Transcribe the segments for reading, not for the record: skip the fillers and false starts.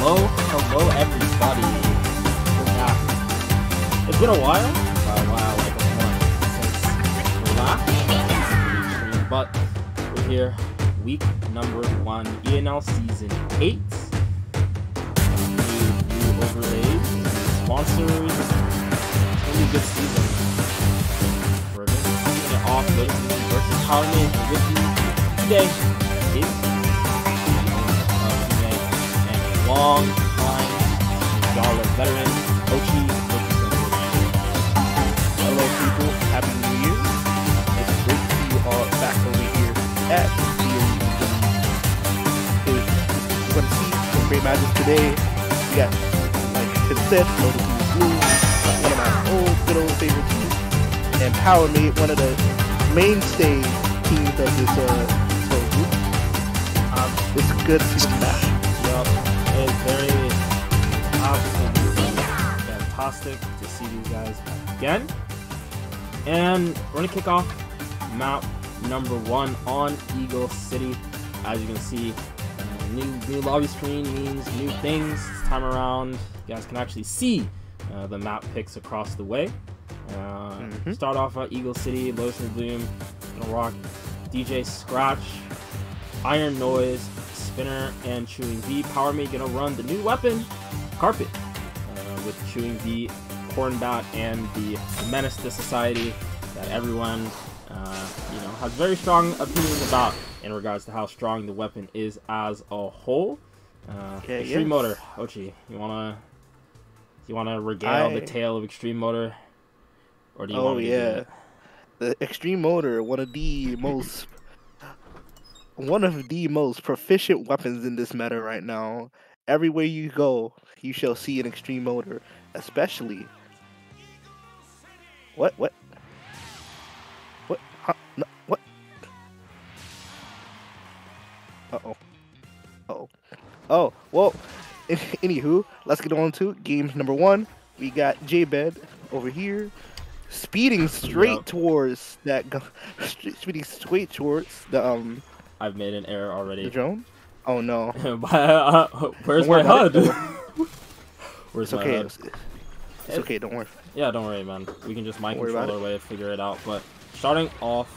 Hello everybody. We're back. It's been a while. Like a month since we last. But we're here. Week number 1. ENL Season 8. New overlays. Sponsors. It's gonna be a good season. We're going to be kicking it off. Lotus versus PowerMade with you today. Long time Ninjala veteran, Ochi. Hello people, Happy New Year. It's great to see you all back over here at the Elite. We're going to see some great matches today. We got, like Tim said, Lotus Blue, one of my good old favorite teams, and PowerMade, one of the mainstay teams of this whole group. It's good to see them back. It's very absolutely fantastic to see these guys again. And we're going to kick off map number 1 on Eagle City. As you can see, new lobby screen means new things this time around. You guys can actually see the map picks across the way. Start off at Eagle City, Lotus and Bloom, gonna rock DJ Scratch, Iron Noise, Spinner, and Chewing V. PowerMade gonna run the new weapon, Carpet, with Chewing V, Cornbat, and the Menace to Society that everyone has very strong opinions about in regards to how strong the weapon is as a whole. Extreme Motor, Ochi, you wanna regale the tale of Extreme Motor, or do you want me to do it? The Extreme Motor, one of the most proficient weapons in this meta right now. Everywhere you go, you shall see an Extreme Motor, especially. What? Huh? No, what? Oh, well, anywho, let's get on to game number 1. We got J-Bed over here, speeding straight towards that, I've made an error already. The drone? Oh no. Where's my HUD? Where's my HUD? It's okay, don't worry. Yeah, don't worry, man. We can just mind control our way and figure it out. But starting off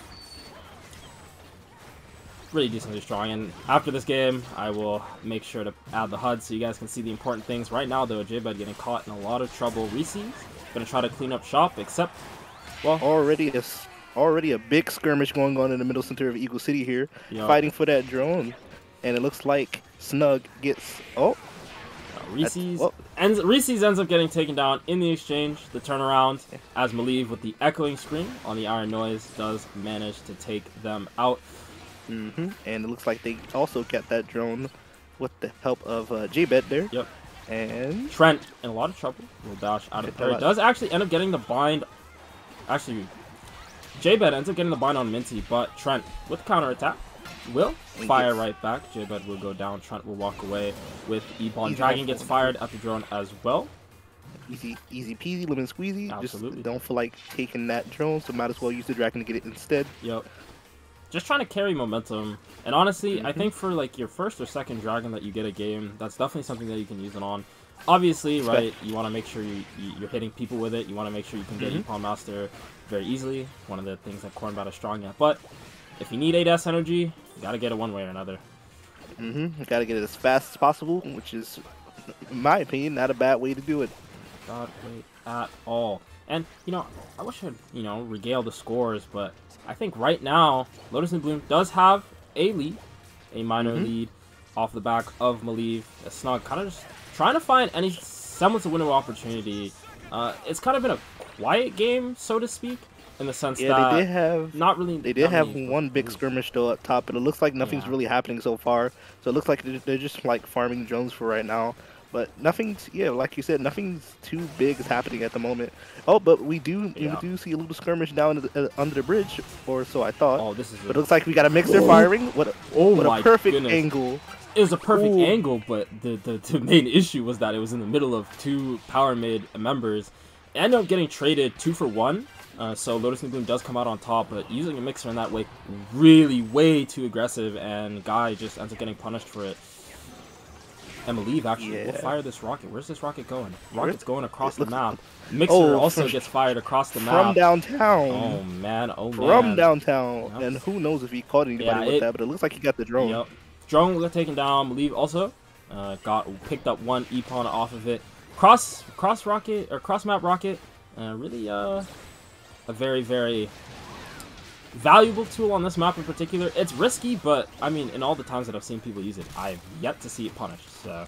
really decently strong, and after this game, I will make sure to add the HUD so you guys can see the important things. Right now, though, J-Bed getting caught in a lot of trouble. Reese's gonna try to clean up shop, except, well, already a big skirmish going on in the middle center of Eagle City here, fighting for that drone, and it looks like Snug gets Reese's ends up getting taken down in the exchange. The turnaround, as Maliv with the echoing scream on the Iron Noise does manage to take them out. And it looks like they also get that drone with the help of J-Bed there. Yep. And Trent in a lot of trouble. Will dash out of parry. Does actually end up getting the bind. Actually, J-Bed ends up getting the bind on Minty, but Trent with counter attack will fire right back. J-Bed will go down. Trent will walk away with E-Ball. Dragon gets fired at the drone as well. Easy peasy, lemon squeezy. Absolutely. Just don't feel like taking that drone, so might as well use the dragon to get it instead. Yep. Just trying to carry momentum. And honestly, I think for like your first or second dragon that you get a game, that's definitely something that you can use it on. Obviously, right, you want to make sure you're hitting people with it. You want to make sure you can get E-Pawn Master very easily. One of the things that Cornbat is strong at. But if you need 8S energy, you got to get it one way or another. You got to get it as fast as possible, which is, in my opinion, not a bad way to do it. Not great at all. And, I wish I'd, regale the scores, but I think right now, Lotus and Bloom does have a lead, a minor lead, off the back of Maliv. Snug kind of just trying to find any semblance of winnable opportunity. It's kind of been a quiet game, so to speak, in the sense that they did have They did have one big skirmish though up top, but it looks like nothing's really happening so far. So it looks like they're just like farming drones for right now. But nothing's, like you said, nothing's too big is happening at the moment. Oh, but we do see a little skirmish down under the bridge, or so I thought. Oh, this is. But it looks like we got a mixer firing. What a perfect angle. It was a perfect angle, but the main issue was that it was in the middle of 2 PowerMade members. It ended up getting traded 2 for 1. So Lotus and Bloom does come out on top, but using a mixer in that way, really way too aggressive, and Guy just ends up getting punished for it. And Believe actually will Yeah. fire this rocket. Where's this rocket going? Rocket's going across the map. Mixer also gets fired across the map. From downtown. Oh man, oh man. From downtown. Yep. And who knows if he caught anybody with that, but it looks like he got the drone. Yep. Drone got taken down. Believe also picked up one E-pawn off of it. Cross rocket or cross map rocket. Really a very, very valuable tool on this map in particular. It's risky, but I mean, in all the times that I've seen people use it, I've yet to see it punished. So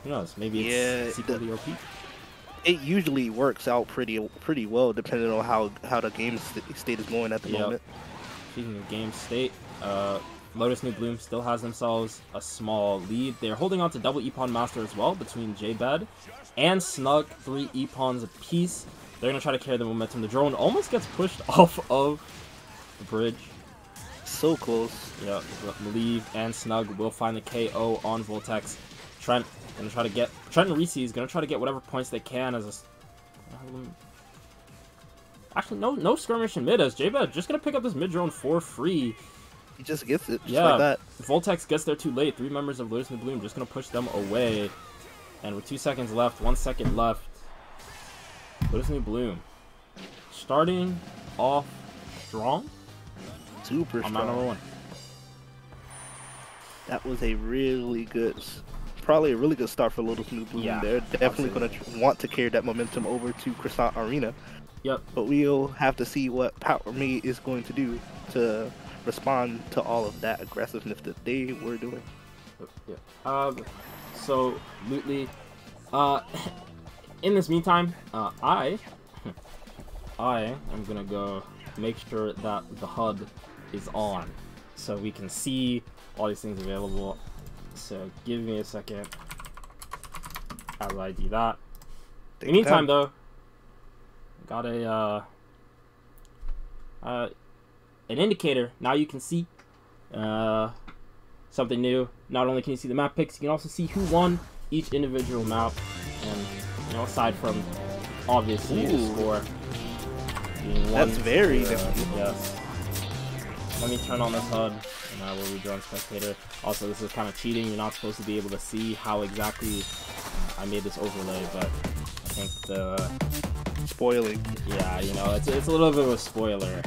who knows? Maybe it's secretly OP. It usually works out pretty well, depending on how the game state is going at the moment. Speaking of game state, Lotus New Bloom still has themselves a small lead. They're holding on to double E-pawn master as well between J-Bed and Snug, 3 E-pawns apiece. They're gonna try to carry the momentum. The drone almost gets pushed off of the bridge. So close. Yeah, Believe and Snug will find the KO on Voltex. Trent gonna try to get and Reese is gonna try to get whatever points they can as a. Actually, no skirmish in mid as J-Bed just gonna pick up this mid drone for free. He just gets it, just like that. Voltex gets there too late. 3 members of Lotus New Bloom just gonna push them away. And with 2 seconds left, 1 second left, Lotus New Bloom starting off strong. Super strong. I'm number 1. That was a really good, probably a really good start for Lotus New Bloom. Yeah, They're definitely going to want to carry that momentum over to Croissant Arena. Yep. But we'll have to see what PowerMade is going to do to respond to all of that aggressiveness that they were doing. Yeah. So, Lootly, in this meantime, I am gonna go make sure that the HUD is on, so we can see all these things available. So, give me a second as I do that. In the meantime, though, got a an indicator. Now you can see something new. Not only can you see the map picks, you can also see who won each individual map, and you know, aside from obviously the score being That's very different. Yes. Let me turn on this HUD, and I will rejoin spectator. Also, this is kind of cheating. You're not supposed to be able to see how exactly I made this overlay, but I think the spoiling. Yeah, you know, it's a little bit of a spoiler.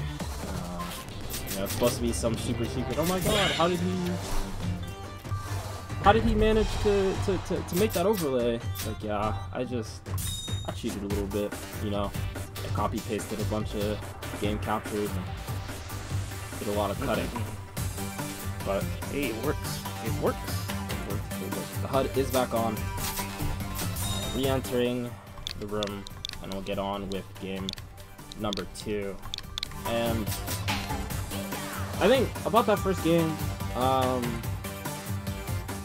You know, it's supposed to be some super secret. Oh my God, how did he manage to make that overlay? Like, yeah, I cheated a little bit, you know. I copy pasted a bunch of game captures and did a lot of cutting. But hey, it works. It works. The HUD is back on. Re-entering the room, and we'll get on with game number 2. And I think about that first game, I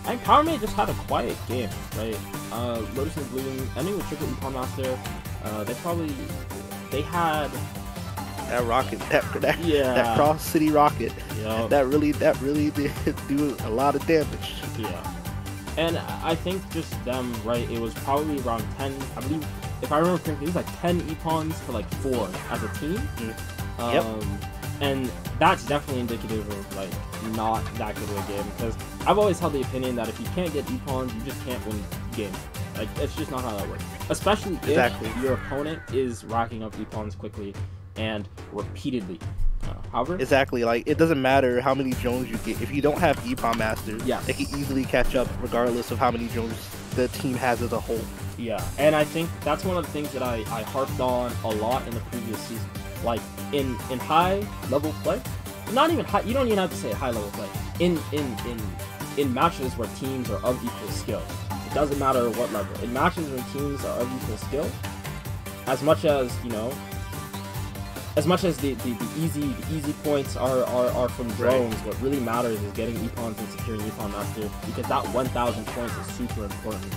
think PowerMade just had a quiet game, right? Lotus and Bloom ending with triple E-pawn master. They had that rocket, that cross city rocket. Yep. That really did do a lot of damage. Yeah, and I think just them, right? It was probably around 10. I believe, if I remember correctly, it was like 10 E-pawns to like 4 as a team. Yep. And that's definitely indicative of like not that good of a game, because I've always held the opinion that if you can't get E-pawns, you just can't win game. Like, it's just not how that works. Especially if your opponent is racking up E-pawns quickly and repeatedly. However, exactly, like it doesn't matter how many drones you get if you don't have E-pawn master. Yes. They can easily catch up regardless of how many drones the team has as a whole. Yeah, and I think that's one of the things that I harped on a lot in the previous season. Like in high level play, not even high. You don't even have to say high level play. In matches where teams are of equal skill, it doesn't matter what level. In matches where teams are of equal skill, as much as you know, as much as the easy points are from drones, what really matters is getting E-pawns and securing E-pawn master, because that 1,000 points is super important.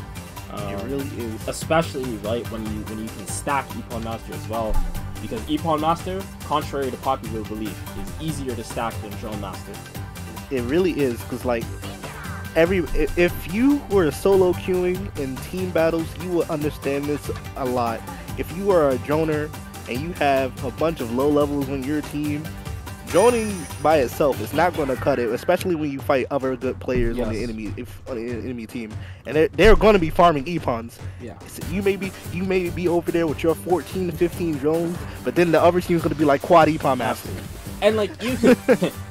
It really is, especially right when you can stack E-pawn master as well. Because E-pawn master, contrary to popular belief, is easier to stack than drone master. It really is, because like if you were solo queuing in team battles, you will understand this a lot. If you are a droner and you have a bunch of low levels on your team, droning by itself is not going to cut it, especially when you fight other good players Yes. on the enemy team, and they're going to be farming epons. Yeah. So you may be over there with your 14 to 15 drones, but then the other team's going to be like quad epon master. And like you,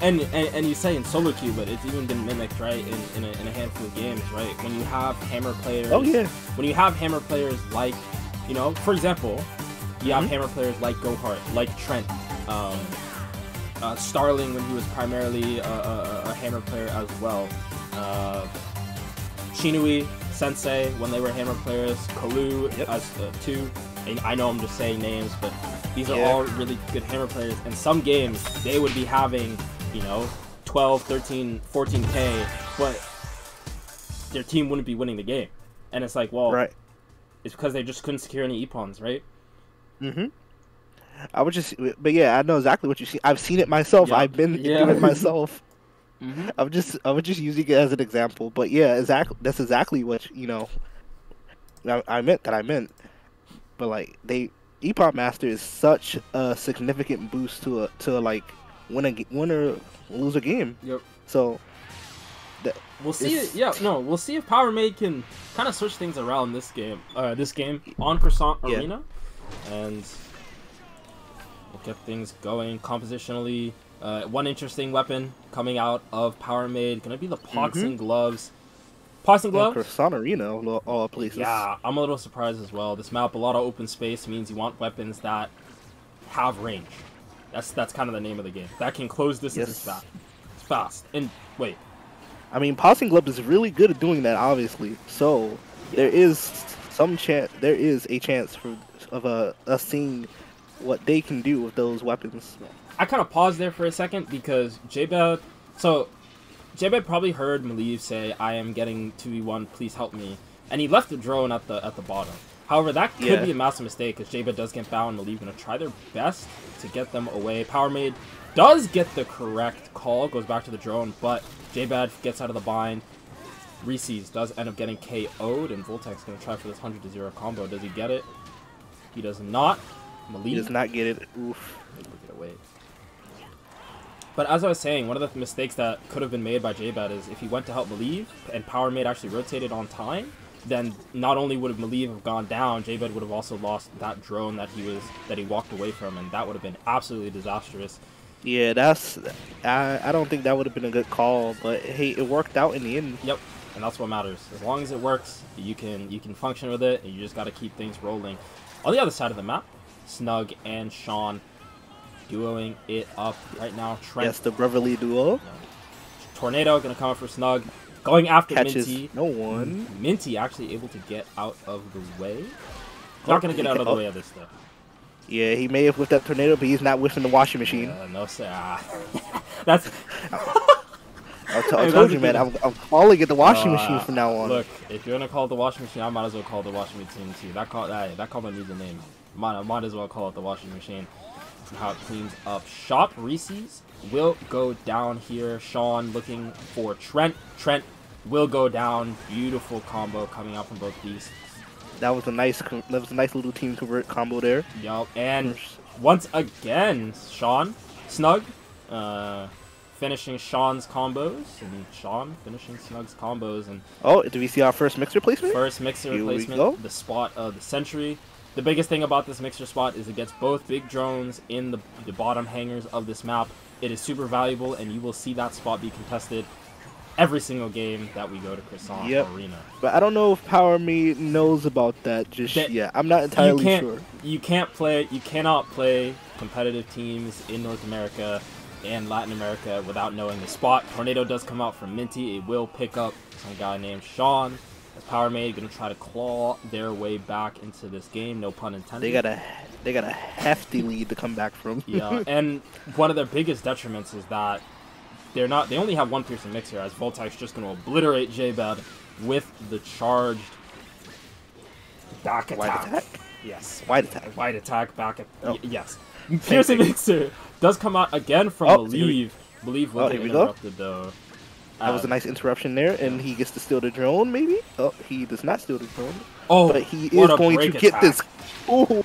and you say in solo queue, but it's even been mimicked, right? In a handful of games, right? When you have hammer players. Oh yeah. When you have hammer players like, you know, for example, you have hammer players like Gohart, like Trent, Starling when he was primarily a hammer player as well. Shinui, Sensei when they were hammer players, Kalu as too. And I know I'm just saying names, but these are all really good hammer players. And some games they would be having, you know, 12, 13, 14k, but their team wouldn't be winning the game. And it's like, well, it's because they just couldn't secure any epons, right? I would just, but yeah, I know exactly what you see. I've seen it myself. I've been doing it myself. I was just using it as an example. But yeah, exactly. That's exactly what I meant. But like epon master is such a significant boost to like win or lose a game. Yep. So we'll see. We'll see if PowerMade can kind of switch things around this game. On Croissant Arena, and we'll get things going compositionally. One interesting weapon coming out of PowerMade gonna be the pots and gloves. Pots and gloves. Croissant Arena, all places. Yeah, I'm a little surprised as well. This map, a lot of open space means you want weapons that have range. That's kind of the name of the game. That can close distances fast. It's fast. And wait. I mean, Pots and Gloves is really good at doing that, obviously. So there is a chance of us seeing what they can do with those weapons. I kind of paused there for a second because J-Bad probably heard Maliv say, "I am getting 2v1, please help me," and he left the drone at the bottom. However, that could be a massive mistake because J-Bad does get bound. Maliv gonna try their best to get them away. PowerMade does get the correct call, goes back to the drone, but J-Bad gets out of the bind. Reese's does end up getting KO'd, and Voltek's gonna try for this 100-0 combo. Does he get it? He does not. Maliv does not get it. Oof. Get away. But as I was saying, one of the mistakes that could have been made by J-Bad is if he went to help Maliv and PowerMade actually rotated on time, then not only would Maliv have gone down, J-Bad would have also lost that drone that he walked away from, and that would have been absolutely disastrous. Yeah, I don't think that would have been a good call, but hey, it worked out in the end. Yep, and that's what matters. As long as it works, you can function with it, and you just got to keep things rolling. On the other side of the map, Snug and Sean duoing it up right now. Trent. Yes, the brotherly duo. Tornado gonna come up for Snug. Going after Catches Minty. no one. Minty actually able to get out of the way. Not gonna get out of the way of this though. Yeah, he may have whipped that tornado, but he's not whipping the washing machine. No, sir. That's. I told you, man. I'm calling it the washing machine from now on. Look, if you're gonna call it the washing machine, I might as well call it the washing machine too. That comment needs a name. Might as well call it the washing machine. How it cleans up shop. Reese's will go down here. Sean looking for Trent. Trent will go down. Beautiful combo coming out from both beasts. That was a nice little team convert combo there. Yup, and once again, Snug, finishing Sean's combos, and Sean finishing Snug's combos, and oh, do we see our first mixer placement? First mixer replacement, the spot of the Sentry. The biggest thing about this mixer spot is it gets both big drones in the bottom hangers of this map. It is super valuable, and you will see that spot be contested every single game that we go to Croissant Arena. But I don't know if PowerMade knows about that just yet. I'm not entirely sure. You cannot play competitive teams in North America and Latin America without knowing the spot. Tornado does come out from Minty. It will pick up some guy named Sean. PowerMade gonna try to claw their way back into this game, no pun intended. They got a hefty lead to come back from. Yeah, and one of their biggest detriments is that they only have one piercing mixer, as Voltek's just gonna obliterate J-Bad with the charged back attack. Wide attack? Yes. Wide attack. Wide attack back yes. Piercing mixer does come out again from Maliv. Maliv will get interrupted though. That was a nice interruption there, and he gets to steal the drone, maybe? Oh, he does not steal the drone. Oh, but he is going to get this. Ooh.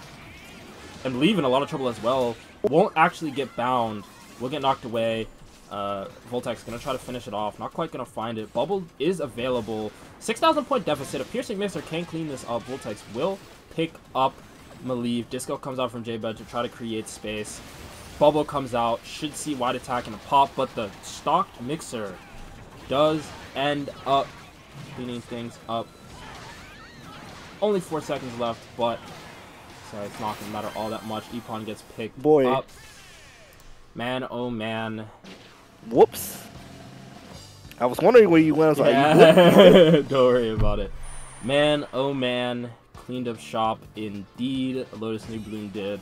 And Maliv in a lot of trouble as well. Won't actually get bound will get knocked away. Voltaic's gonna try to finish it off. Not quite gonna find it. Bubble is available. 6,000 point deficit. A Piercing Mixer can clean this up. Voltaix will pick up Malieve. Disco comes out from J-Bed to try to create space. Bubble comes out. Should see wide attack and a pop, but the stocked Mixer does end up cleaning things up. Only 4 seconds left, but so it's not gonna matter all that much. Epon gets picked up. Man, oh man. Whoops. I was wondering where you went. I was like, don't worry about it. Man, oh man. Cleaned up shop indeed. Lotus New Bloom did.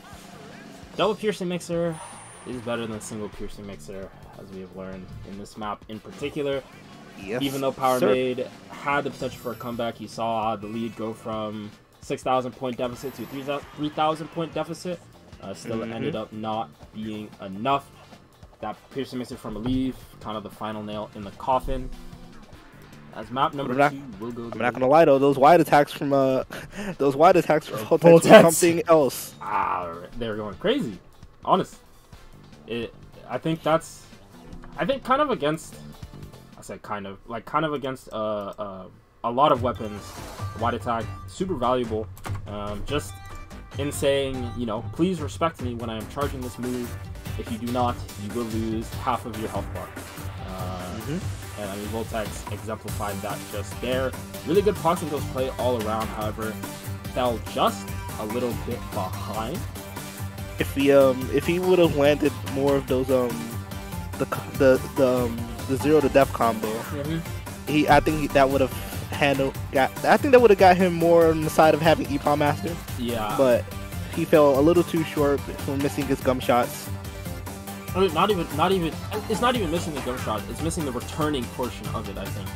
Double Piercing Mixer is better than single Piercing Mixer, as we have learned in this map in particular. Yes, even though PowerMade had the potential for a comeback, he saw the lead go from 6,000 point deficit to 3,000 point deficit. Still ended up not being enough. That Piercing Mixer from Malieve, kind of the final nail in the coffin. As map number 2 will go. I'm not gonna lie though, those wide attacks from Voltaix were something else. They were going crazy. Honest. I think kind of against. I said kind of against a lot of weapons. Wide attack, super valuable. Just in saying, you know, please respect me when I am charging this move. If you do not, you will lose half of your health bar. And I mean, Voltaix exemplified that just there. Really good Pox and Ghost play all around, however, fell just a little bit behind. If he would have landed more of those the 0 to death combo, I think that would have got him more on the side of having Epon Master. Yeah. But he fell a little too short for missing his gum shots. I mean, it's not even missing the gum shot. It's missing the returning portion of it, I think.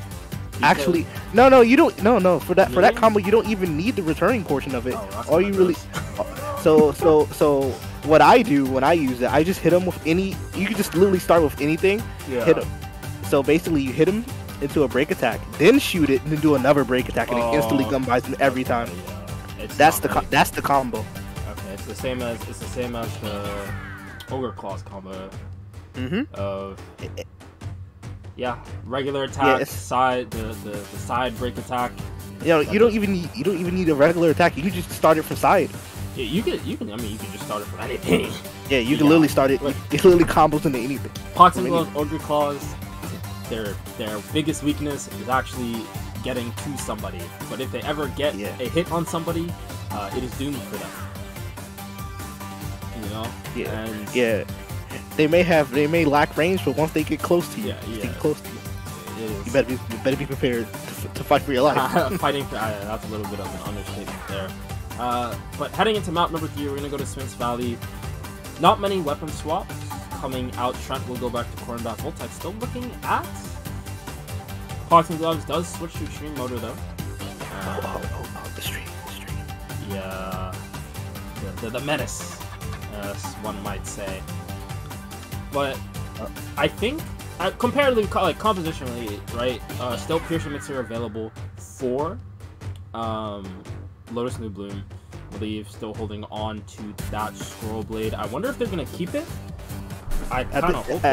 Because actually, no, you don't. No. For that combo, you don't even need the returning portion of it. All you really. So what I do when I use it, I just hit him with any. You can just literally start with anything. Yeah. Hit him. So basically, you hit him into a break attack, then shoot it, and then do another break attack, and it instantly gum buys him every time. Yeah. That's the combo. Okay, it's the same as the Ogre Claws combo. Regular attack, side the side break attack. You don't even need a regular attack. You can just start it from side. Yeah, you can just start it from anything. Yeah, you can literally start it. It literally combos into anything. Pox and Gloves, Ogre Claws, their biggest weakness is actually getting to somebody. But if they ever get a hit on somebody, it is doomed for them. You know? Yeah. And they may lack range, but once they get close to you, you better be prepared to fight for your life. Fighting for that's a little bit of an understatement there. But heading into map number 3, we're gonna go to Sphinx Valley. Not many weapon swaps coming out. Trent will go back to Cornbath. Voltaix still looking at Pox and Gloves. Does switch to Extreme Motor though. The stream. Yeah, the menace, one might say. But I think, comparatively, like compositionally, right? Still Piercing Mixer available for Lotus New Bloom. I believe still holding on to that Scroll Blade. I wonder if they're gonna keep it. I kind of hope.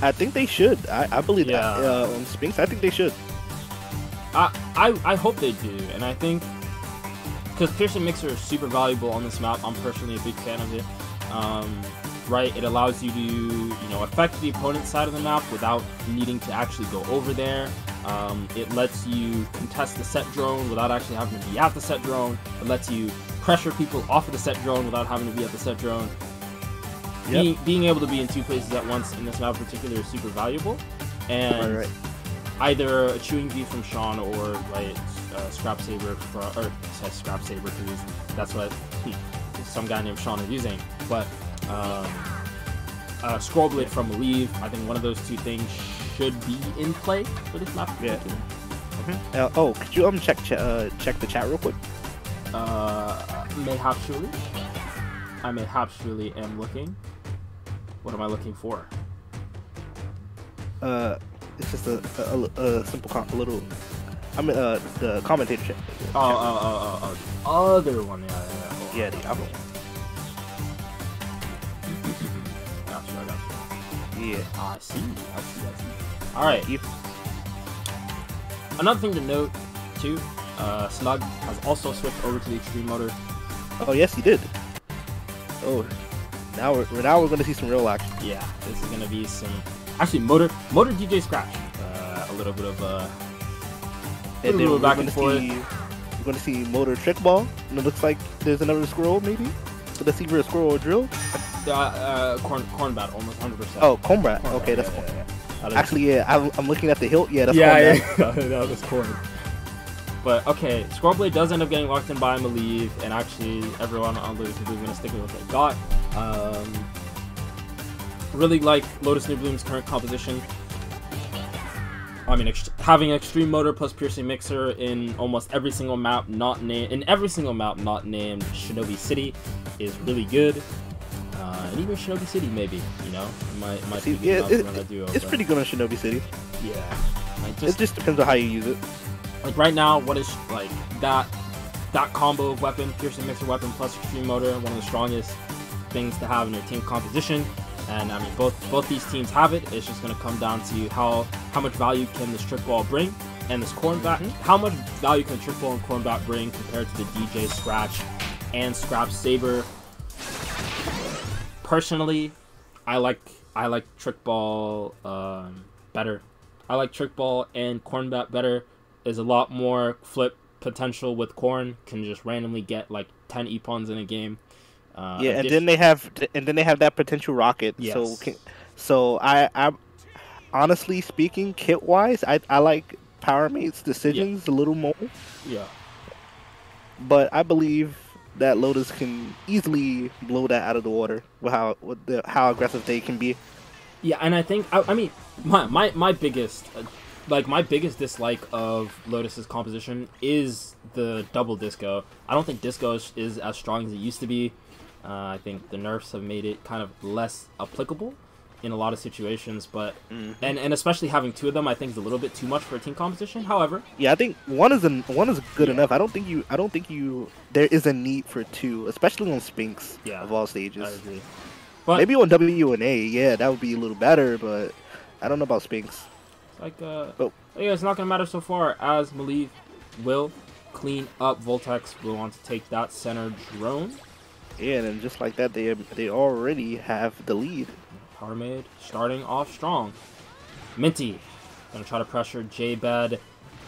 I think they should. I believe that on Sphinx. I think they should. I hope they do, and I think because Piercing Mixer is super valuable on this map. I'm personally a big fan of it. Right, it allows you to affect the opponent's side of the map without needing to actually go over there. It lets you contest the set drone without actually having to be at the set drone. It lets you pressure people off of the set drone without having to be at the set drone. Yep. Being able to be in 2 places at once in this map in particular is super valuable. And either a Chewing V from Sean or Scrap Saber Scrap Saber because that's what some guy named Sean is using. But Scroll Blade from Malieve, I think one of those 2 things should be in play for this map. Yeah. Could you check the chat real quick? Mayhap surely. I mayhap surely am looking. What am I looking for? It's just a simple little. I mean, the commentator chat. The other one. Yeah. Yeah, the other one. Gotcha. Yeah. I see. All right. Another thing to note, too, Snug has also switched over to the Extreme Motor. Oh yes, he did. Oh, now we're gonna see some real action. Yeah, this is gonna be some actually motor DJ Scratch. A little bit of back and forth. We're gonna see motor trick ball, and it looks like there's another scroll maybe. So let's see if we're a scroll or drill. Cornbat, almost 100%. Oh, Cornbat. Okay, that's cool. Actually, yeah, I'm looking at the hilt. Yeah, that's that was corn. But okay, Squirrel does end up getting locked in by Malieve, and actually everyone on Lotus New Bloom is going to stick with what they got. Really like Lotus New Bloom's current composition. I mean, having Extreme Motor plus Piercing Mixer in almost every single map not named Shinobi City is really good. And even Shinobi City, maybe, you know, might be good enough to run a duo. It's pretty good on Shinobi City. Yeah, it just depends on how you use it. Like right now, what is like that combo of weapon, Piercing Mixer weapon plus Extreme Motor, one of the strongest things to have in your team composition. And I mean, both these teams have it. It's just going to come down to how much value can this Trick Ball bring, and this Cornbat. How much value can Trick Ball and Cornbat bring compared to the DJ Scratch and Scrap Saber? Personally, I like Trick Ball better. I like Trick Ball and Cornbat better. There's a lot more flip potential with Corn. Can just randomly get like 10 Epons in a game. And then they have that potential rocket. Yes. So I honestly speaking, kit wise, I like PowerMade's decisions a little more. Yeah. But I believe that Lotus can easily blow that out of the water with how aggressive they can be. Yeah, and I think I mean my biggest dislike of Lotus's composition is the double disco. I don't think disco is as strong as it used to be. I think the nerfs have made it kind of less applicable in a lot of situations, but and especially having two of them, I think is a little bit too much for a team composition. However, yeah, I think one is good enough. I don't think there is a need for two, especially on Spinks of all stages. I agree. But maybe on W and A, yeah, that would be a little better, but I don't know about Spinks. Like yeah, it's not gonna matter so far as Malieve will clean up. Voltex will want to take that center drone. Yeah, and then just like that, they already have the lead. PowerMade starting off strong. Minty gonna try to pressure J-Bed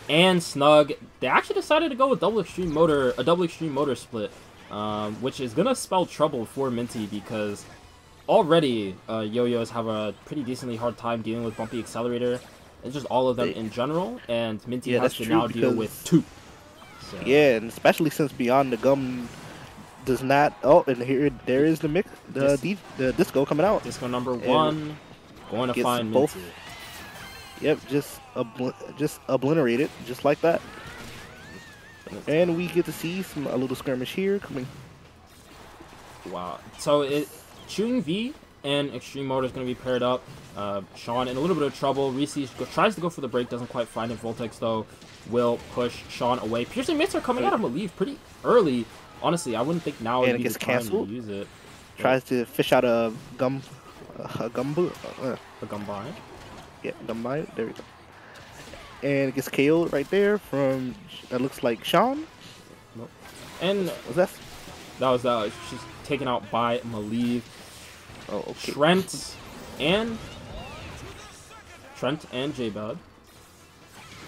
and Snug. They actually decided to go with a double extreme motor split, which is gonna spell trouble for Minty because already yo-yos have a pretty decently hard time dealing with bumpy accelerator. It's just all of them in general, and Minty has to now deal with two. So. Yeah, and especially since Beyond the Gum does not. Oh, and there is the mix, the disco coming out. Disco number one, going to find both. Minty. Yep, just obliterate it, just like that. And we get to see a little skirmish here coming. Wow. So Chewing V and Extreme Motor is going to be paired up. Sean in a little bit of trouble. Reese tries to go for the break, doesn't quite find it. Voltex though will push Sean away. Piercing Mixer coming out of Malieve pretty early. Honestly, I wouldn't think now would be the time to use it. Tries to fish out a gum bind. Yeah, gum bind. There we go. And it gets KO'd right there from that looks like Sean. Nope. And that was she's taken out by Malieve. Oh, okay. Trent and J-Bad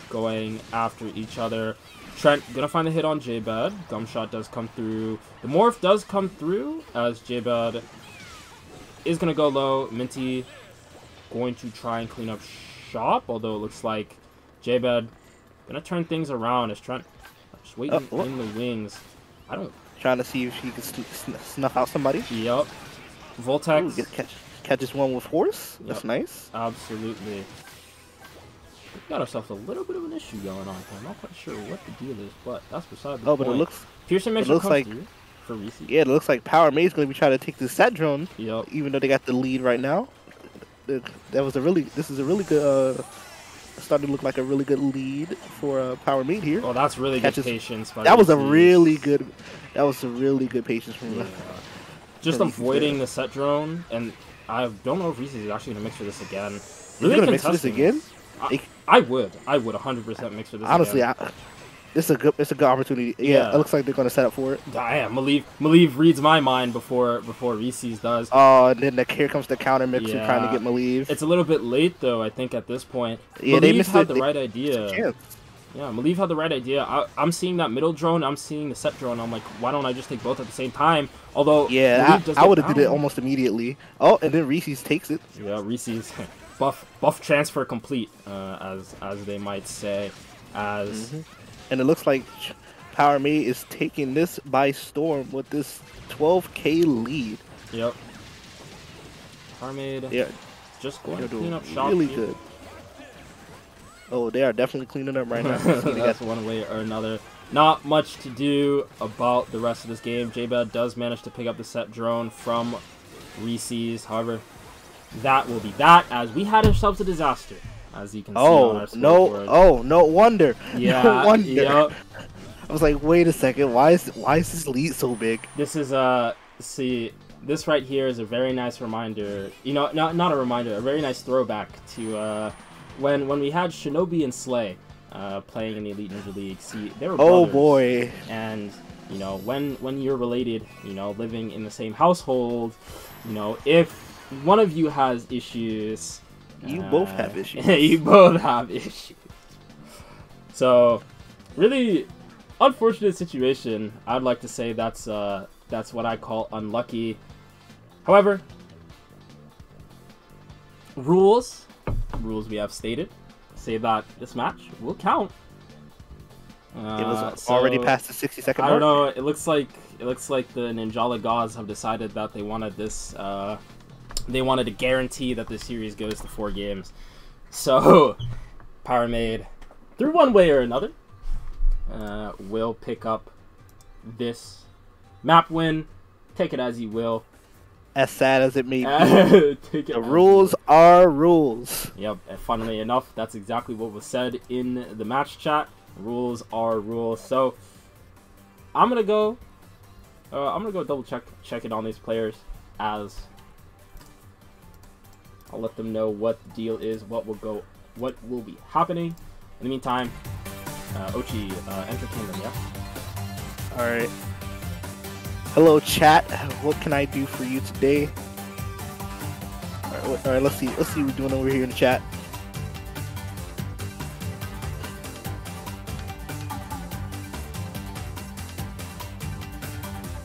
going after each other. Trent gonna find a hit on J-Bad. Gumshot does come through. The morph does come through as J-Bad is gonna go low. Minty going to try and clean up shop, although it looks like J-Bad gonna turn things around as Trent just waiting in the wings. Trying to see if she can snuff out somebody. Yep. Voltex catches one with force. That's nice. Absolutely. We got ourselves a little bit of an issue going on here. I'm not quite sure what the deal is, but that's beside the point. But it looks. Piercing Mixer comes through for Reese. Yeah, it looks like PowerMade's going to be trying to take this set drone. Yep. Even though they got the lead right now. This is a really good. Starting to look like a really good lead for PowerMade here. Oh, that's really good patience. That was a really good patience from just avoiding the set drone, and I don't know if Reese's is actually gonna mix for this again. Really gonna mix for this again? I would 100% mix for this. Honestly, again. It's a good opportunity. Yeah, it looks like they're gonna set up for it. Yeah, Maliv reads my mind before Reese's does. Oh, and then here comes the counter mixer trying to get Maliv. It's a little bit late though, I think, at this point. Yeah, Maliv had the right idea. Yeah, Maliv had the right idea. I'm seeing that middle drone. I'm seeing the set drone. I'm like, why don't I just take both at the same time? Although, yeah, I would have did it almost immediately. Oh, and then Reese's takes it. Yeah, Reese's buff transfer complete, as they might say, And it looks like PowerMade is taking this by storm with this 12K lead. Yep. PowerMade. Yeah, just going to clean up shop. Really good. Oh, they are definitely cleaning up right now. That's one way or another. Not much to do about the rest of this game. J-Bad does manage to pick up the set drone from Reese's. However, that will be that, as we had ourselves a disaster, as you can see on our scoreboard. No wonder. Yeah, no wonder. Yep. I was like, wait a second, why is this lead so big? This is see, this right here is a very nice reminder. You know, not a reminder, a very nice throwback to when we had Shinobi and Slay playing in the Elite Ninja League. See, they were brothers. Oh boy. And you know, when you're related, you know, living in the same household, you know, if one of you has issues, you both have issues. You both have issues. So, really unfortunate situation. I'd like to say that's what I call unlucky. However, rules we have stated say that this match will count. It was already past the 60-second mark. I don't know. It looks like the Ninjala gods have decided that they wanted this. They wanted to guarantee that this series goes to 4 games. So, PowerMade, through one way or another, will pick up this map win. Take it as you will. As sad as it may be, the rules are rules. Yep, and funnily enough, that's exactly what was said in the match chat. Rules are rules. So, I'm gonna go double check it on these players, as I'll let them know what the deal is, what will be happening. In the meantime, Ochi, entertain them, yeah? Alright. Hello chat, what can I do for you today? Alright, let's see what we're doing over here in the chat.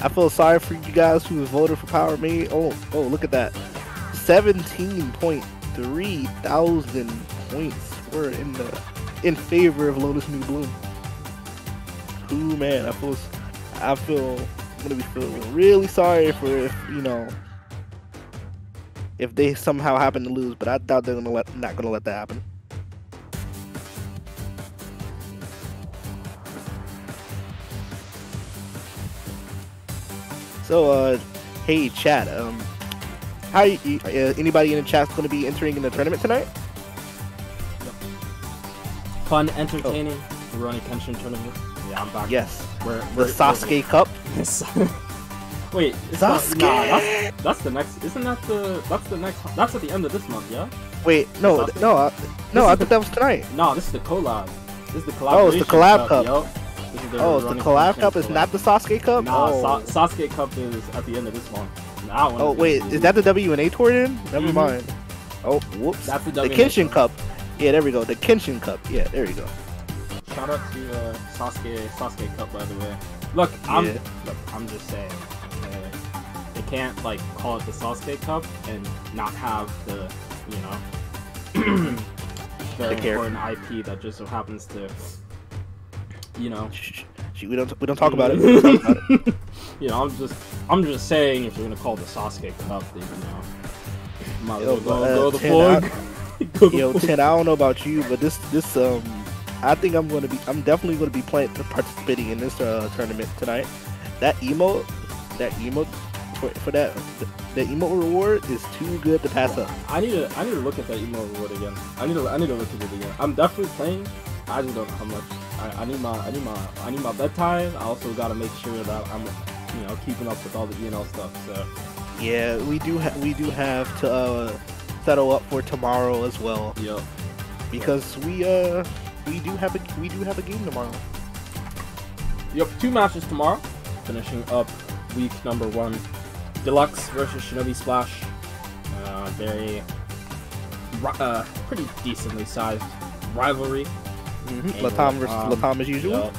I feel sorry for you guys who voted for PowerMade. Oh, look at that. 17.3 thousand points were in favor of Lotus New Bloom. Ooh man, I'm gonna be feeling really sorry for if they somehow happen to lose, but I doubt they're not gonna let that happen. So hey chat, how anybody in the chat's gonna be entering in the tournament tonight? Yep. Fun, entertaining. Rurouni Kenshin tournament. Yeah, I'm back. Yes. The Sasuke Cup. Wait, Sasuke. That's the next. Isn't that that's the next? That's at the end of this month, yeah. Wait, no. I thought that was tonight. No, this is the collab. This is the collab. Oh, it's the collab cup. Oh, it's the collab cup. Is not the Sasuke Cup. Nah, Sasuke Cup is at the end of this month. Oh wait, is that the WNA tour then? Never mind. Oh, whoops. That's the Kenshin Cup. Yeah, there we go. The Kenshin Cup. Yeah, there you go. Shout out to Sasuke Cup, by the way. Look, I'm just saying. They can't call it the Sasuke Cup and not have the very important IP that just so happens to we don't talk about it. We don't talk about it. I'm just saying, if you're gonna call it the Sasuke Cup, then might as well go the plug. Yo, Ted, I don't know about you, but this I think I'm definitely gonna be participating in this tournament tonight. That emote for that emote reward is too good to pass up. I need to look at that emote reward again. I need to look at it again. I'm definitely playing. I just don't know how much. I need my bedtime. I also gotta make sure that I'm keeping up with all the ENL stuff. So Yeah, we do have to settle up for tomorrow as well. Yep. Because we do have a game tomorrow. Yep, 2 matches tomorrow. Finishing up week number 1. Deluxe versus Shinobi Splash. Pretty decently sized rivalry. Latam versus Latam as usual. Yep.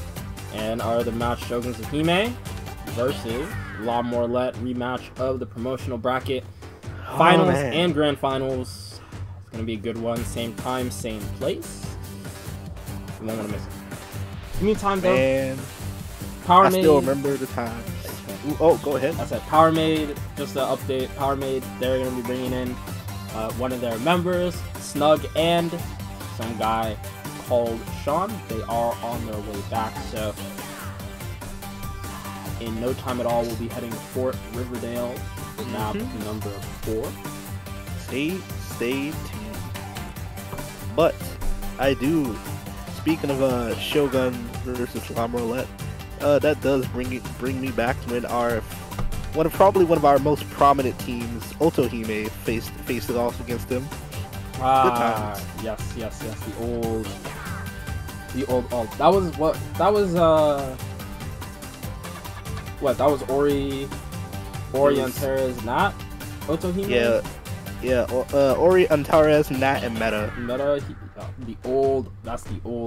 And our other match, Shoguns of Hime versus La Morlette, rematch of the promotional bracket. Finals and grand finals. It's going to be a good one. Same time, same place. You won't want to miss it. In the meantime, though, PowerMade. I still remember the time. Oh, go ahead. I said PowerMade, just an update. PowerMade, they're going to be bringing in one of their members, Snug, and some guy called Sean. They are on their way back, so in no time at all, we'll be heading to Fort Riverdale, the map number 4. Stay tuned. But I do. Speaking of Shogun versus La Morlette, that does bring me back to when probably one of our most prominent teams, Otohime, faced it off against them. Yes. The old. That was what? That was what? That was Ori Antares, not Otohime. Yeah. Ori Antares, Nat, and Meta. That's the old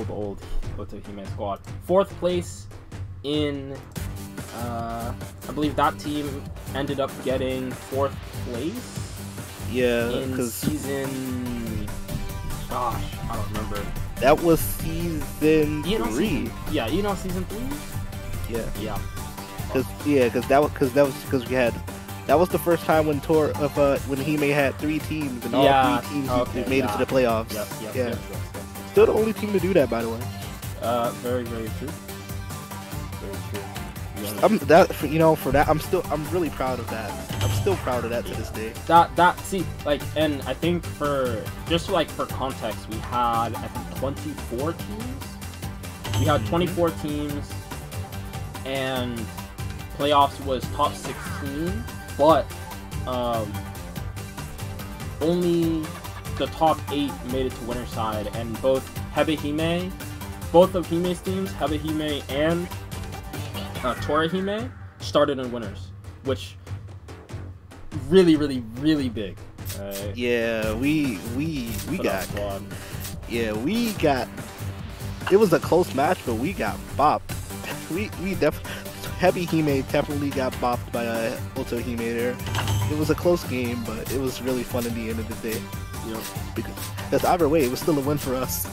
Otohime squad. 4th place in. I believe that team ended up getting 4th place. Yeah, in season. Gosh, I don't remember. That was season 3. Season 3. Yeah. That was the first time when Hime had 3 teams and all 3 teams made it to the playoffs. Yes. Still the only team to do that, by the way. Very, very true. I'm really proud of that. I'm still proud of that to this day. And I think for context, we had 24 teams. We had 24 teams, and playoffs was top 16, but only the top 8 made it to winner's side, and both of Hime's teams, Hebehime and Torihime, started in winners, which really big. Yeah, we got. It was a close match, but we got bopped. Hebehime definitely got bopped by Otohime there. It was a close game, but it was really fun in the end of the day. Yep. Because either way, it was still a win for us.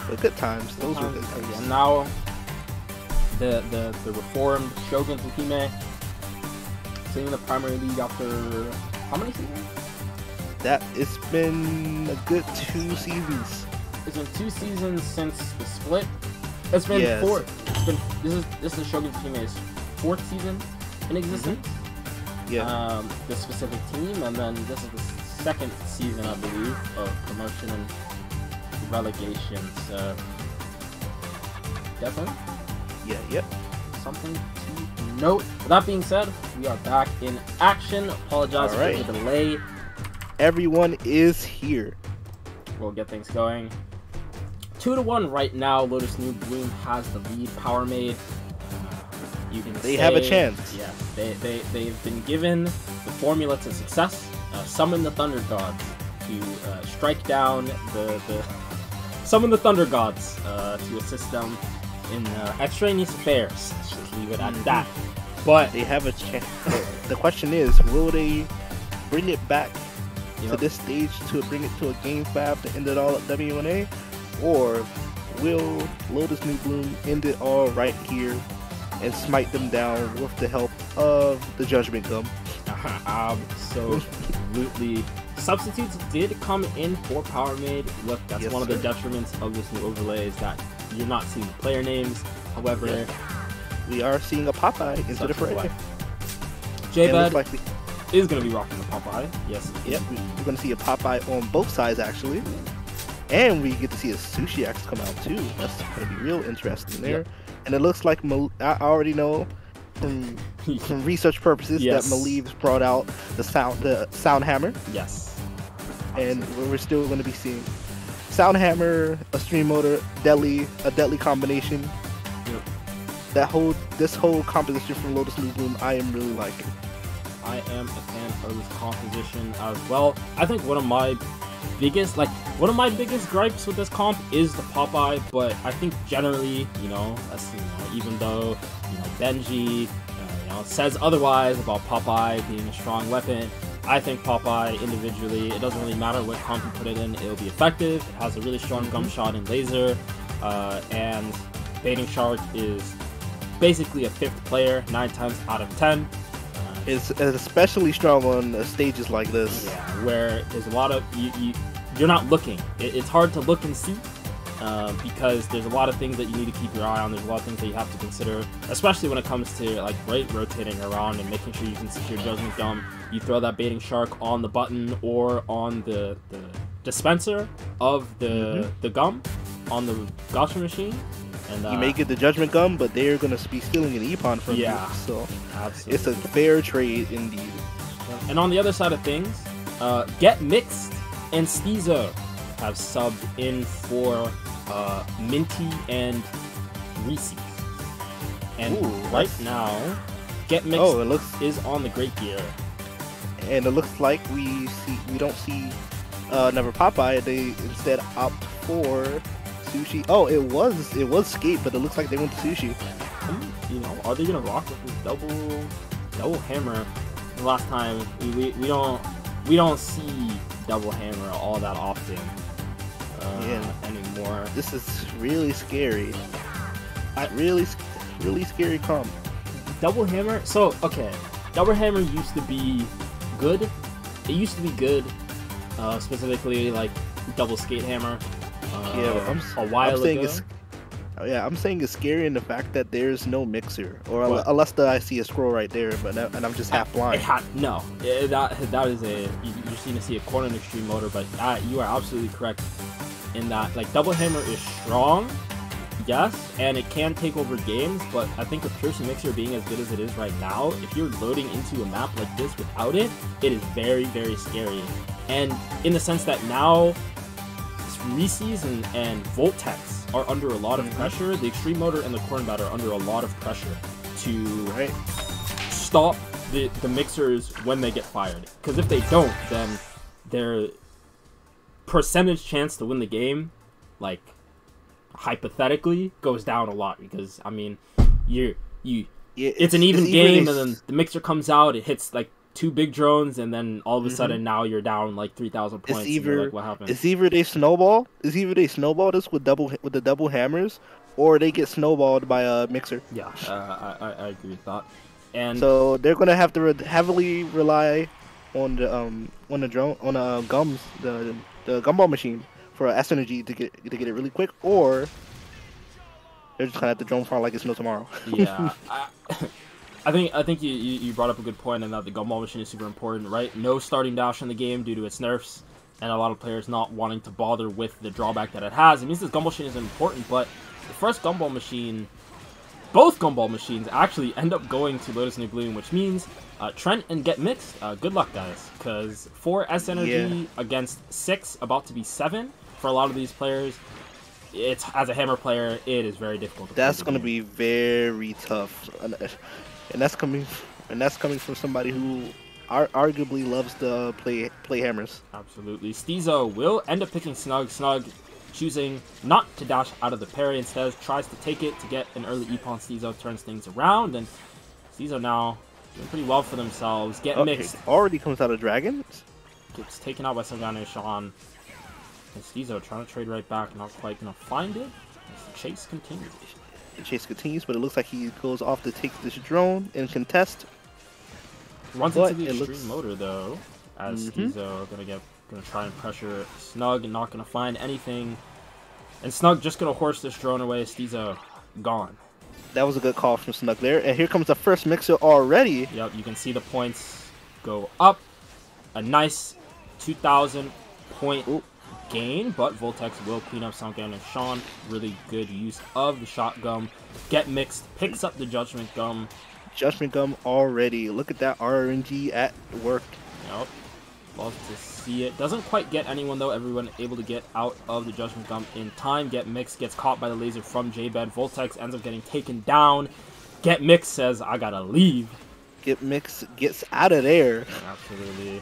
But good times. Those were good times. And now the reformed Shoguns of Hime sitting in the primary league after how many seasons? It's been a good 2 seasons. It's been 2 seasons since the split. It's been 4. This is Shoguns of Hime's 4th season in existence. The specific team, and then this is the 2nd season, I believe, of promotion and relegation. So definitely. Yep. Something to note. With that being said, we are back in action. Apologize for the delay. Everyone is here. We'll get things going. 2-1 right now. Lotus New Bloom has the lead. PowerMade. They have a chance. Yeah, they've been given the formula to success. Summon the Thunder Gods to strike down summon the Thunder Gods to assist them in extraneous affairs. Let's just leave it at that. But they have a chance. The question is, will they bring it back to this stage to bring it to a game 5 to end it all at WNA, or will Lotus New Bloom end it all right here and smite them down with the help of the Judgment Gum? Absolutely. Substitutes did come in for PowerMade. Look, that's one of the detriments of this new overlay is that you're not seeing the player names. However, we are seeing a Popeye into the fray. J-Bed is going to be rocking the Popeye. Yes. Yep. We're going to see a Popeye on both sides, actually. And we get to see a Sushi X come out, too. That's going to be real interesting there. And it looks like, I already know, from research purposes Yes. that Maleev's brought out the sound hammer, Yes. and we're still going to be seeing sound hammer, a stream motor, a deadly combination. Yep. This whole composition from Lotus New Bloom, I am really liking. I am a fan of this composition as well. I think one of my biggest gripes with this comp is the Popeye, but I think generally, even though, Benji, says otherwise about Popeye being a strong weapon, I think Popeye individually, it doesn't really matter what comp you put it in, it'll be effective. It has a really strong gum shot and laser, and Baiting Shark is basically a 5th player 9 times out of 10. It's especially strong on stages like this. Yeah, where there's a lot of you're not looking. It's hard to look and see because there's a lot of things that you need to keep your eye on. There's a lot of things that you have to consider, especially when it comes to like rotating around and making sure you can secure Judgment Gum. You throw that Baiting Shark on the button or on the dispenser of the gum on the gotcha machine. And, you may get the Judgment Gum, but they're going to be stealing an Epon from you. So absolutely. It's a fair trade indeed. And on the other side of things, Get Mixed and Steezo have subbed in for Minty and Reese's. And right now, Get Mixed is on the Great Gear. And it looks like we don't see another Popeye. They instead opt for Sushi. Oh, it was Skate, but it looks like they went to Sushi. Are they gonna rock with this double hammer? The last time we don't see double hammer all that often anymore. This is really scary. Really scary comp. Double hammer. So okay, double hammer used to be good. It used to be good, specifically like double skate hammer. A while ago. I'm saying it's scary in the fact that there's no mixer, or unless I see a scroll right there, and I'm just half blind. That is you just need to see a corner and extreme motor, but you are absolutely correct in that like double hammer is strong, yes, and it can take over games, but I think with Piercing Mixer being as good as it is right now, if you're loading into a map like this without it, it is very, very scary. And in the sense that now Reese's and Voltex are under a lot of pressure. The Extreme Motor and the Corn Bat are under a lot of pressure to stop the mixers when they get fired. Because if they don't, then their percentage chance to win the game, like hypothetically, goes down a lot. Because I mean, it's an even game, and then the mixer comes out, it hits like 2 big drones, and then all of a sudden now you're down like 3,000 points. Like, what happened? It's either they snowball this with the double hammers, or they get snowballed by a mixer. Yeah, I agree with that. And so they're gonna have to heavily rely on the gums, the gumball machine for S energy to get it really quick, or they're just gonna have to drone farm like it's no tomorrow. Yeah. I think you brought up a good point in that the gumball machine is super important, right? No starting dash in the game due to its nerfs, and a lot of players not wanting to bother with the drawback that it has. It means this gumball machine is important, but the first gumball machine, both gumball machines actually end up going to Lotus New Bloom, which means Trent and Get Mixed, good luck, guys, because 4 S energy against 6, about to be 7 for a lot of these players. It's, as a hammer player, it is very difficult. That's going to be very tough. And that's coming from somebody who arguably loves to play hammers. Absolutely. Steezo will end up picking Snug. Snug choosing not to dash out of the parry, instead tries to take it to get an early Epon. Steezo turns things around, and Steezo now doing pretty well for themselves. Get Mixed. Already comes out of Dragons. Gets taken out by Sungano and Sean. And Steezo trying to trade right back, not quite going to find it as the chase continues. The chase continues, but it looks like he goes off to take this drone and contest. Runs into the extreme motor though, as Steezo gonna try and pressure Snug and not gonna find anything. And Snug just gonna horse this drone away. Steezo gone. That was a good call from Snug there. And here comes the first mixer already. Yep, you can see the points go up. A nice 2,000 point gain, but Voltex will clean up Sunken and Sean. Really good use of the shot gum. Get Mixed picks up the Judgment Gum. Judgment Gum already. Look at that RNG at work. Yep. Love to see it. Doesn't quite get anyone though. Everyone able to get out of the Judgment Gum in time. Get Mixed gets caught by the laser from J-Bed. Voltex ends up getting taken down. Get Mixed says, I gotta leave. Get Mixed gets out of there. Absolutely.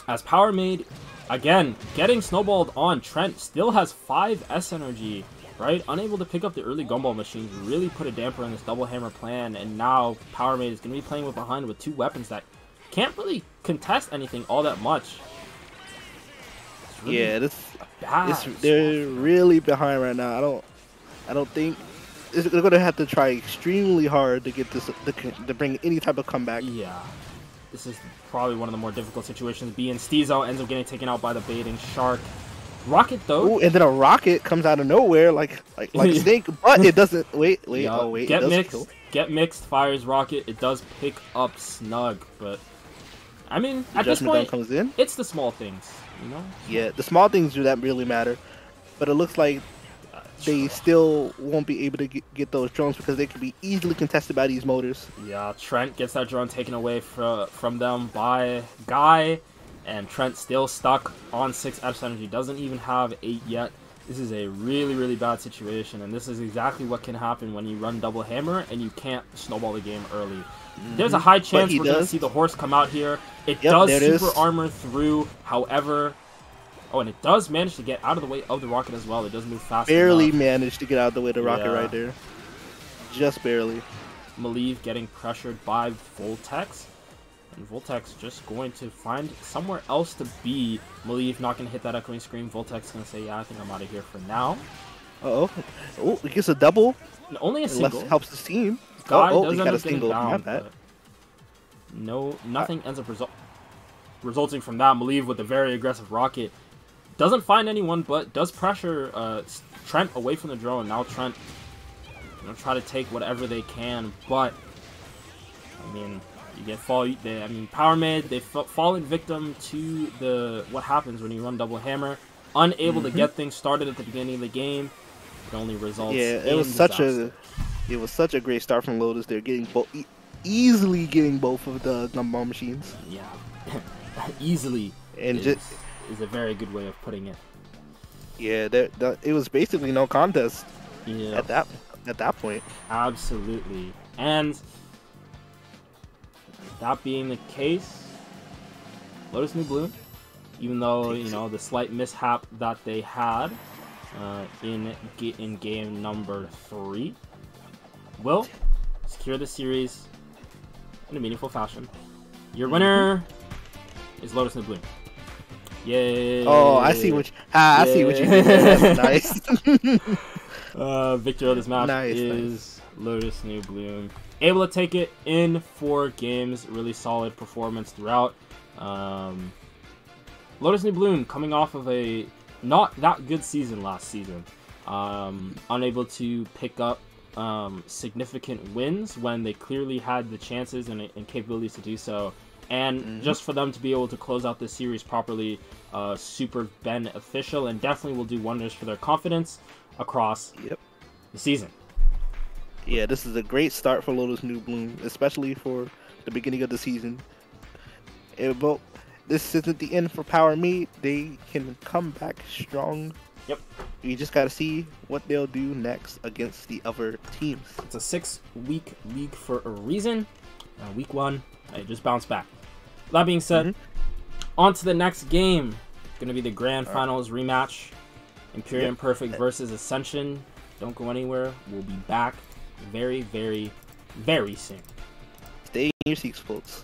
As PowerMade, again, getting snowballed on. Trent still has 5 S energy, right? Unable to pick up the early gumball machines. Really put a damper on this double hammer plan. And now PowerMade is going to be playing with behind with 2 weapons that can't really contest anything all that much. Really they're really behind right now. I don't think they're gonna have to try extremely hard to get this to bring any type of comeback. Yeah, this is probably one of the more difficult situations. Being Steezo ends up getting taken out by the baiting shark. Rocket though. Ooh, and then a rocket comes out of nowhere like Snake, but it doesn't. Wait. Yep. Oh wait. Get Mixed fires rocket. It does pick up Snug, but I mean, at this point, comes in. It's the small things, you know? Yeah, the small things do that really matter. But it looks like they still won't be able to get those drones because they can be easily contested by these motors. Yeah, Trent gets that drone taken away from them by Guy, and Trent still stuck on 6 F's energy. Doesn't even have 8 yet. This is a really, really bad situation, and this is exactly what can happen when you run double hammer and you can't snowball the game early. There's a high chance we're going to see the horse come out here. It does super armor through, however... Oh, and it does manage to get out of the way of the rocket as well. It does move fast Barely managed to get out of the way of the rocket right there. Just barely. Maliv getting pressured by Voltex. And Voltex just going to find somewhere else to be. Maliv not going to hit that echoing scream. Voltex going to say, yeah, I think I'm out of here for now. Uh-oh. Oh, it gets a double. And only a single. Helps the team. Guy he does end got a up getting single. down, but nothing ends up resulting from that. Maliv with a very aggressive rocket. Doesn't find anyone, but does pressure Trent away from the drone. Now Trent try to take whatever they can, but I mean, you get PowerMade, they've fallen victim to what happens when you run double hammer. Unable to get things started at the beginning of the game. It only results in disaster. It was such a great start from Lotus. They're getting easily getting both of the gumball machines. Yeah, easily. And is a very good way of putting it. Yeah, it was basically no contest. Yeah. At that point. Absolutely. And that being the case, Lotus New Bloom, even though the slight mishap that they had in game number 3, will secure the series in a meaningful fashion. Your winner is Lotus New Bloom. Yay! Oh, I see what you did. That's nice. Victor of this match is Lotus New Bloom. Able to take it in 4 games. Really solid performance throughout. Lotus New Bloom coming off of a not that good season last season. Unable to pick up significant wins when they clearly had the chances and capabilities to do so. And just for them to be able to close out this series properly, super beneficial, and definitely will do wonders for their confidence across the season. Yeah, this is a great start for Lotus New Bloom, especially for the beginning of the season. But this isn't the end for PowerMade. They can come back strong. Yep. You just got to see what they'll do next against the other teams. It's a 6-week league for a reason. Week 1, they just bounced back. That being said, on to the next game. Going to be the Grand Finals rematch. Imperium Perfect versus Ascension. Don't go anywhere. We'll be back very, very, very soon. Stay in your seats, folks.